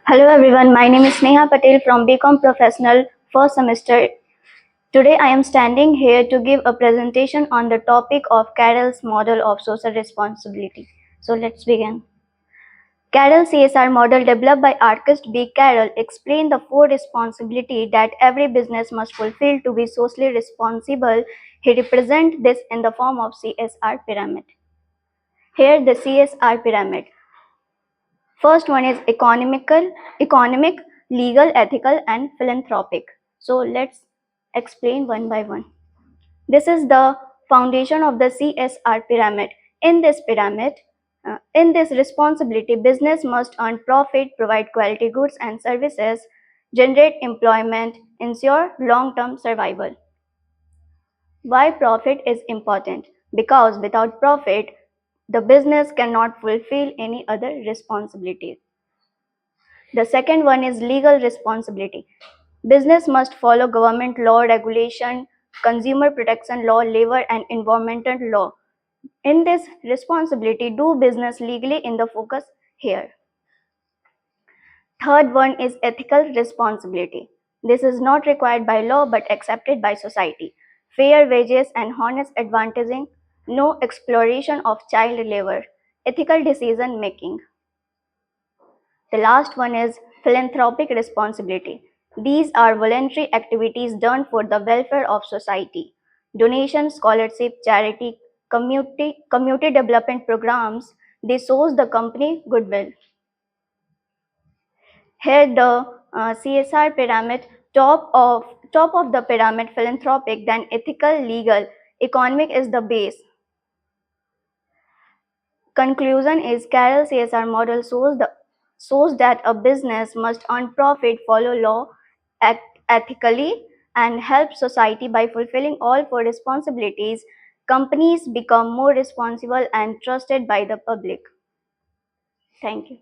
Hello everyone, my name is Sneha Patel from BCom Professional first semester. Today I am standing here to give a presentation on the topic of Carroll's model of social responsibility. So let's begin. Carroll's CSR model developed by architect B. Carroll explained the four responsibilities that every business must fulfill to be socially responsible. He represents this in the form of CSR pyramid. Here the CSR pyramid. First one is economic, legal, ethical, and philanthropic. So let's explain one by one. This is the foundation of the CSR pyramid. In this pyramid, in this responsibility, business must earn profit, provide quality goods and services, generate employment, ensure long-term survival. Why profit is important? Because without profit, the business cannot fulfill any other responsibilities. The second one is legal responsibility. Business must follow government law, regulation, consumer protection law, labor and environmental law. In this responsibility, do business legally in the focus here. Third one is ethical responsibility. This is not required by law but accepted by society. Fair wages and honest advantaging, no exploration of child labor, ethical decision making. The last one is philanthropic responsibility. These are voluntary activities done for the welfare of society. Donation, scholarship, charity, community development programs, they shows the company goodwill. Here the CSR pyramid, top of the pyramid philanthropic, then ethical, legal, economic is the base. Conclusion is Carroll CSR model shows that a business must earn profit, follow law, act ethically, and help society by fulfilling all four responsibilities. Companies become more responsible and trusted by the public. Thank you.